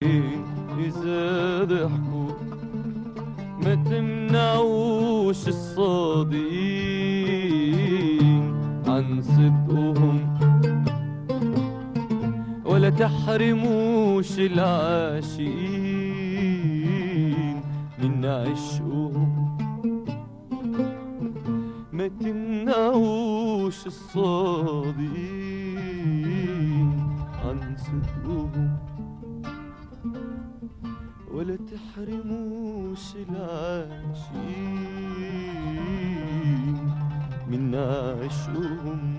إذا ضحكوا ما تمنعوش الصادقين عن صدقهم، ولا تحرموش العاشقين من عشقهم. ما تمنعوش الصادقين عن صدقهم، ولا تحرموش العاشقين من عشقهم.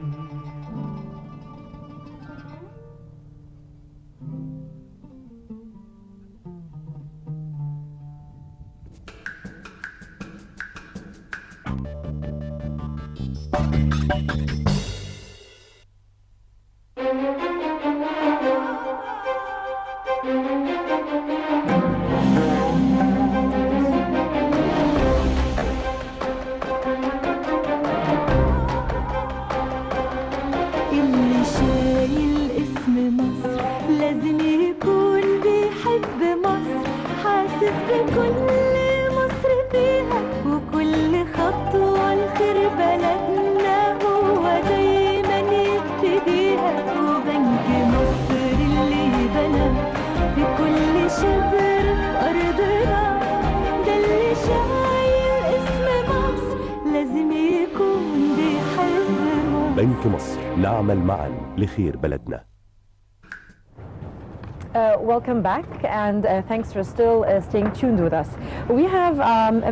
اللي شايل اسم مصر لازم يكون بيحب مصر، حاسس بكل مصر فيها وكل خطوة لخير بلدنا هو دايما يبتديها. وبنك مصر اللي بنى في كل شبر في أرضنا، ده اللي شايل اسم مصر لازم يكون بيحب مصر. بنك مصر، نعمل معا لخير بلدنا. Welcome back, and thanks for still staying tuned with us. We have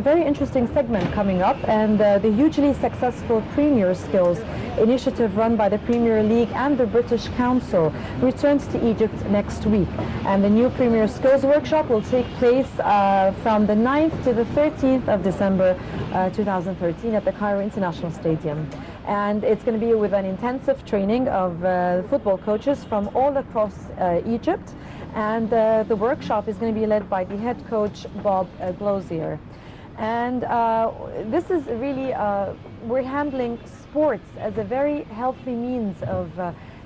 a very interesting segment coming up, and the hugely successful Premier Skills initiative run by the Premier League and the British Council returns to Egypt next week. And the new Premier Skills workshop will take place from the 9th to the 13th of December 2013 at the Cairo International Stadium. And it's going to be with an intensive training of football coaches from all across Egypt. And the workshop is going to be led by the head coach, Bob Glozier. And this is really, we're handling sports as a very healthy means of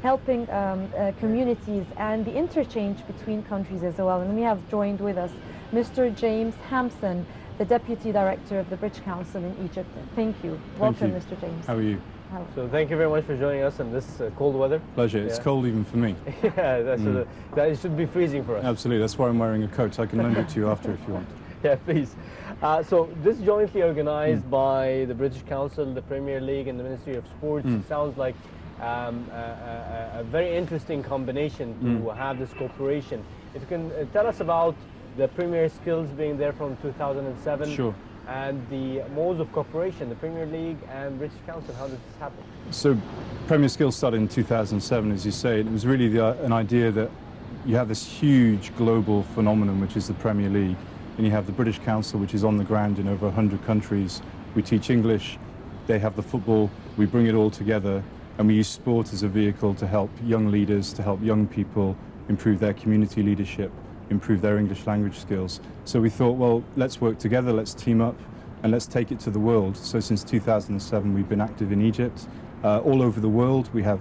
helping communities and the interchange between countries as well. And we have joined with us Mr. James Hampson, the Deputy Director of the British Council in Egypt. Thank you. Welcome, Mr. James. How are you? So thank you very much for joining us in this cold weather. Pleasure. It's cold even for me. Yeah, that it should be freezing for us. Absolutely. That's why I'm wearing a coat. I can lend it to you after if you want. Yeah, please. So this is jointly organized by the British Council, the Premier League, and the Ministry of Sports. It sounds like a very interesting combination to have this cooperation. If you can tell us about the Premier Skills being there from 2007. Sure. And the modes of cooperation, the Premier League and British Council, how did this happen? So Premier Skills started in 2007, as you say. It was really an idea that you have this huge global phenomenon, which is the Premier League, and you have the British Council, which is on the ground in over 100 countries. We teach English, they have the football, we bring it all together, and we use sport as a vehicle to help young leaders, to help young people improve their community leadership, improve their English language skills. So we thought, well, let's work together, let's team up, and let's take it to the world. So since 2007, we've been active in Egypt. All over the world, we have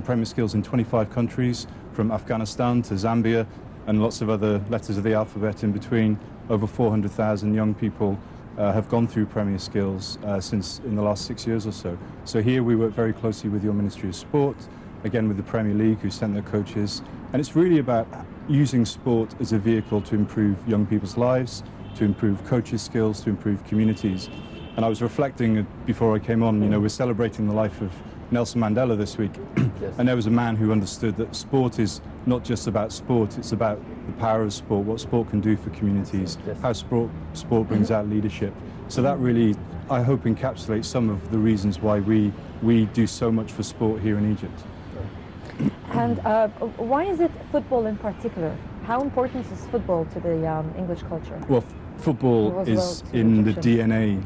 Premier Skills in 25 countries, from Afghanistan to Zambia, and lots of other letters of the alphabet in between. Over 400,000 young people have gone through Premier Skills since in the last 6 years or so. So here we work very closely with your Ministry of Sport, again with the Premier League, who sent their coaches, and it's really about using sport as a vehicle to improve young people's lives, to improve coaches' skills, to improve communities. And I was reflecting before I came on, you know, we're celebrating the life of Nelson Mandela this week. Yes. And there was a man who understood that sport is not just about sport, it's about the power of sport, what sport can do for communities, Yes. how sport brings out leadership. So that really, I hope, encapsulates some of the reasons why we do so much for sport here in Egypt. And why is it football in particular? How important is football to the English culture? Well, football As is well to in the Egyptian. DNA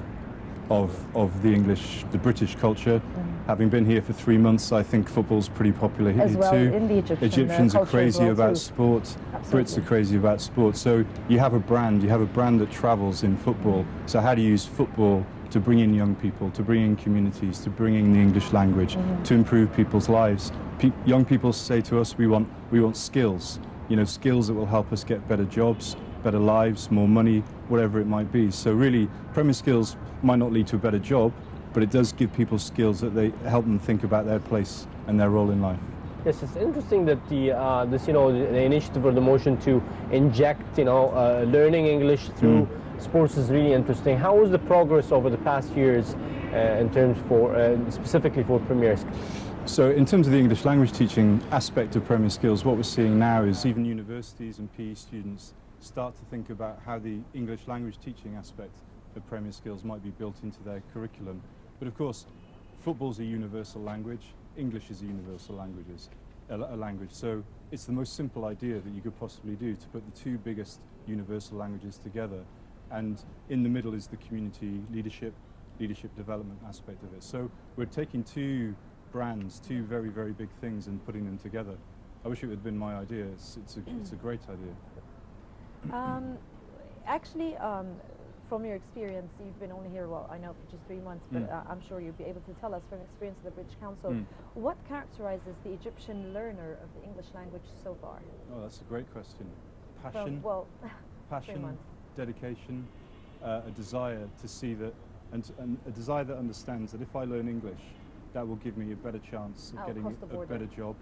of the British culture. Having been here for 3 months, I think football's pretty popular here As well too. in the Egyptian Egyptians are culture as crazy well about too. sport. Absolutely. Brits are crazy about sport. So you have a brand that travels in football. So how do you use football to bring in young people, to bring in communities, to bring in the English language, to improve people's lives? Young people say to us, we want skills. you know, skills that will help us get better jobs, better lives, more money, whatever it might be. So really, Premier Skills might not lead to a better job, but it does give people skills that they help them think about their place and their role in life. Yes, it's interesting that the initiative or the motion to inject learning English through sports is really interesting. How was the progress over the past years in terms for specifically for Premier Skills? So in terms of the English language teaching aspect of Premier Skills, what we're seeing now is even universities and PE students start to think about how the English language teaching aspect of Premier Skills might be built into their curriculum. But of course, football's a universal language, English is a universal language. So it's the most simple idea that you could possibly do, to put the two biggest universal languages together. And in the middle is the community leadership development aspect of it. So we're taking two brands, two very, very big things, and putting them together. I wish it had been my idea. It's a great idea. Actually, from your experience, you've been only here, well, I know for just 3 months, but I'm sure you'll be able to tell us from experience of the British Council, what characterizes the Egyptian learner of the English language so far? Oh, that's a great question. Passion, passion, dedication, a desire to see that, and a desire that understands that if I learn English, that will give me a better chance of getting a better job,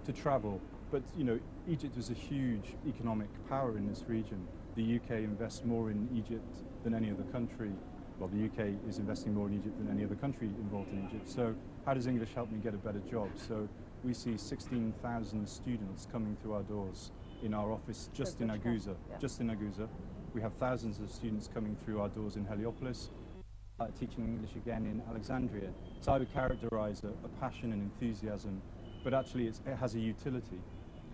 to travel. But you know, Egypt is a huge economic power in this region. The UK invests more in Egypt than any other country. Well, the UK is investing more in Egypt than any other country involved in Egypt. So how does English help me get a better job? So we see 16,000 students coming through our doors in our office just in Aguza. Just in Aguza. We have thousands of students coming through our doors in Heliopolis. Teaching English again in Alexandria. So I would characterize a passion and enthusiasm, but actually it has a utility.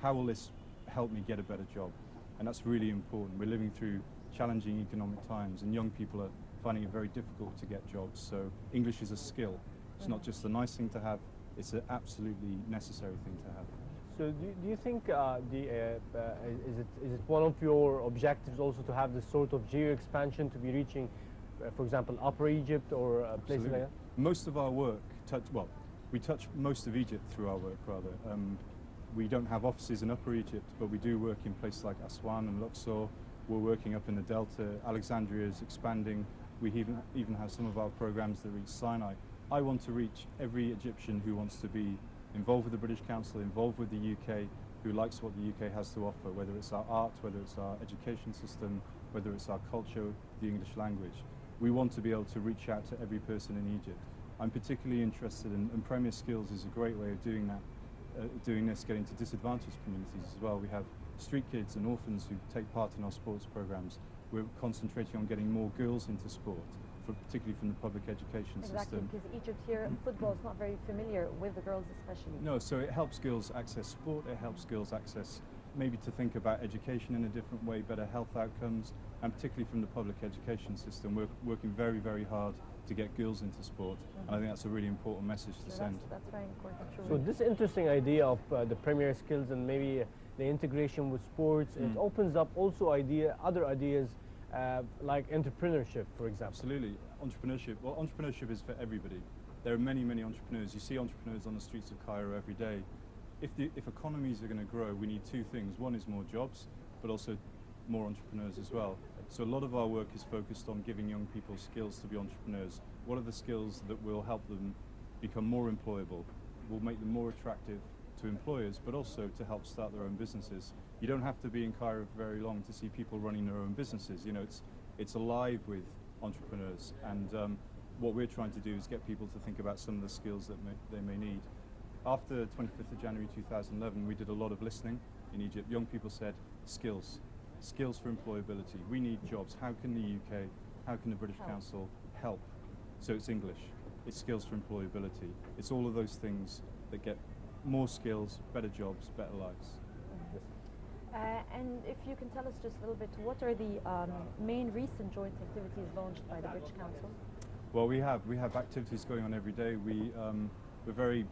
How will this help me get a better job? And that's really important. We're living through challenging economic times, and young people are finding it very difficult to get jobs. So English is a skill. It's not just a nice thing to have, it's an absolutely necessary thing to have. So do you think is it one of your objectives also to have this sort of geo-expansion, to be reaching, for example, Upper Egypt or places like that? Most of our work, we touch most of Egypt through our work, rather. We don't have offices in Upper Egypt, but we do work in places like Aswan and Luxor. We're working up in the Delta. Alexandria is expanding. We even have some of our programs that reach Sinai. I want to reach every Egyptian who wants to be involved with the British Council, involved with the UK, who likes what the UK has to offer, whether it's our art, whether it's our education system, whether it's our culture, the English language. We want to be able to reach out to every person in Egypt. I'm particularly interested in, and Premier Skills is a great way of doing that, getting to disadvantaged communities as well. We have street kids and orphans who take part in our sports programs. We're concentrating on getting more girls into sport, particularly from the public education system. Exactly, because Egypt here, football is not very familiar with the girls especially. No, so it helps girls access sport, it helps girls access maybe to think about education in a different way, better health outcomes, and particularly from the public education system. We're working very, very hard to get girls into sport, and I think that's a really important message to send. That's very important. So this interesting idea of the Premier Skills and maybe the integration with sports, it opens up also other ideas like entrepreneurship, for example. Absolutely. Entrepreneurship. Well, entrepreneurship is for everybody. There are many, many entrepreneurs. You see entrepreneurs on the streets of Cairo every day. If economies are going to grow, we need two things. One is more jobs, but also more entrepreneurs as well. So a lot of our work is focused on giving young people skills to be entrepreneurs. What are the skills that will help them become more employable, will make them more attractive to employers, but also to help start their own businesses? You don't have to be in Cairo for very long to see people running their own businesses. You know, it's alive with entrepreneurs, and what we're trying to do is get people to think about some of the skills that they may need. After 25th of January 2011, we did a lot of listening in Egypt. Young people said, skills for employability. We need jobs. How can the UK, how can the British Council help? So it's English, it's skills for employability. It's all of those things that get more skills, better jobs, better lives. And if you can tell us just a little bit, what are the main recent joint activities launched by the British Council? Well, we have activities going on every day. We're very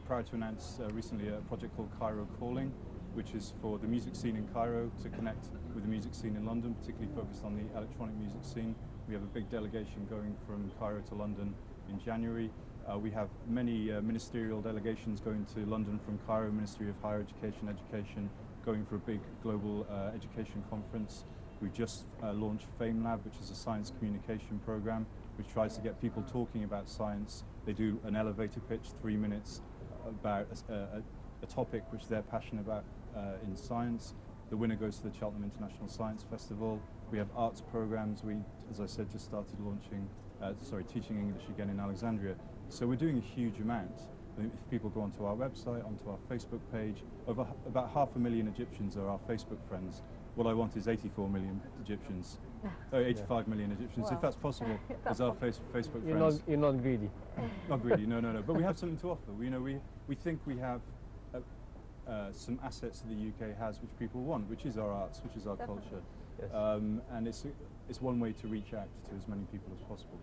proud to announce recently a project called Cairo Calling, which is for the music scene in Cairo to connect with the music scene in London, particularly focused on the electronic music scene. We have a big delegation going from Cairo to London in January. We have many ministerial delegations going to London from Cairo, Ministry of Higher Education, going for a big global education conference. We've just launched Fame Lab, which is a science communication program, which tries to get people talking about science. They do an elevator pitch, 3 minutes, about a topic which they're passionate about in science. The winner goes to the Cheltenham International Science Festival. We have arts programs. We, as I said, just started teaching English again in Alexandria. So we're doing a huge amount. If people go onto our website, onto our Facebook page, about 500,000 Egyptians are our Facebook friends. What I want is 84 million Egyptians, 85 million Egyptians, Wow. if that's possible, as our Facebook You're friends. you're not greedy. Not greedy, no. But we have something to offer. We think we have some assets that the UK has which people want, which is our arts, which is our culture. Yes. And it's one way to reach out to as many people as possible.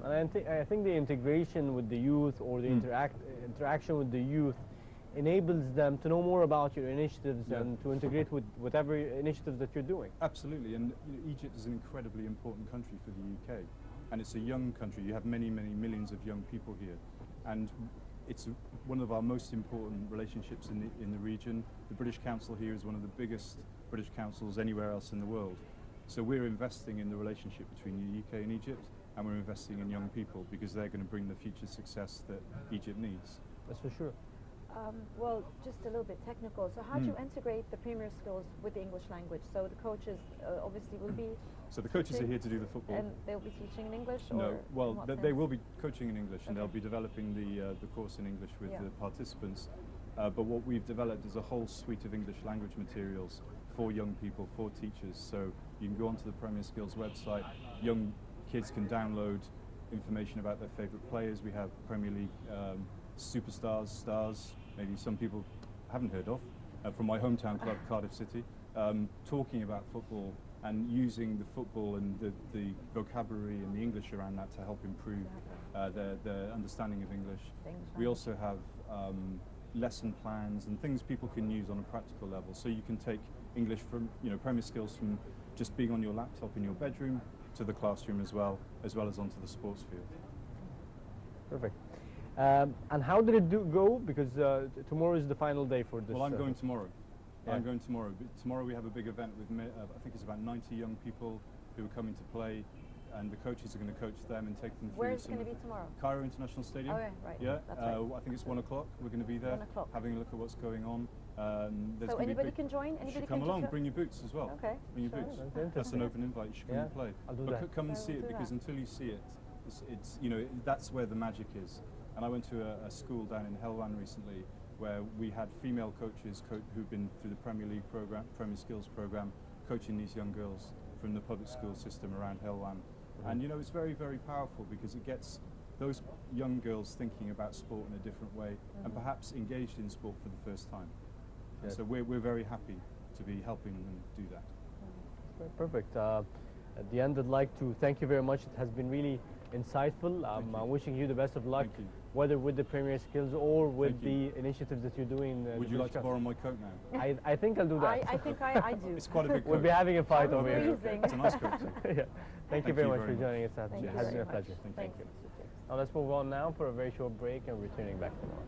And I think the integration with the youth, or the interaction with the youth, enables them to know more about your initiatives and to integrate with whatever initiatives that you're doing. Absolutely, and Egypt is an incredibly important country for the UK, and it's a young country. You have many millions of young people here, and it's one of our most important relationships in the region. The British Council here is one of the biggest British councils anywhere else in the world. So we're investing in the relationship between the UK and Egypt, and we're investing in young people because they're going to bring the future success that Egypt needs. That's for sure. Well, just a little bit technical. So how do you integrate the Premier skills with the English language? So the coaches obviously will be... So the coaches are here to do the football. And they'll be teaching in English? No, or well, in what they sense? will be coaching in English, and they'll be developing the course in English with the participants. But what we've developed is a whole suite of English language materials for young people, for teachers. So you can go onto the Premier Skills website. Young kids can download information about their favourite players. We have Premier League superstars, stars, maybe some people haven't heard of, from my hometown club, Cardiff City, talking about football and using the football and the vocabulary and the English around that to help improve their understanding of English. We also have lesson plans and things people can use on a practical level. So you can take English from, Premier Skills from just being on your laptop in your bedroom to the classroom as well as onto the sports field. Perfect. And how did it go? Because tomorrow is the final day for this. Well, I'm going tomorrow. Yeah. I'm going tomorrow. Tomorrow we have a big event with, I think it's about 90 young people who are coming to play, and the coaches are going to coach them and take them through. Where is it going to be tomorrow? Cairo International Stadium. Oh, yeah, right. Yeah, That's right. I think it's 1 o'clock. We're going to be there, 1 o'clock. having a look at what's going on. So anybody can join? You Anybody should can come along. just Bring your boots as well. Okay, Bring your sure. boots. That's That's an open invite. You should come and play. I'll do But that. come and I will see it, do because that. until you see it, it's that's where the magic is. And I went to a school down in Helwan recently where we had female coaches who've been through the Premier League program, Premier Skills program, coaching these young girls from the public school system around Helwan. And it's very, very powerful because it gets those young girls thinking about sport in a different way and perhaps engaged in sport for the first time. And so we're very happy to be helping them do that. Perfect. At the end, I'd like to thank you very much. It has been really insightful. I'm wishing you the best of luck, Thank you. whether with the Premier Skills or with Thank you. the initiatives that you're doing. Would you like to borrow my coat now? I think I'll do that. I think I do. It's quite a big coat. We'll be having a fight I'm over here. freezing. It's a nice coat too. Yeah. Thank you very much for joining us. Thank It you has very been a much. pleasure. Thank you. Now let's move on now for a very short break and returning back tomorrow.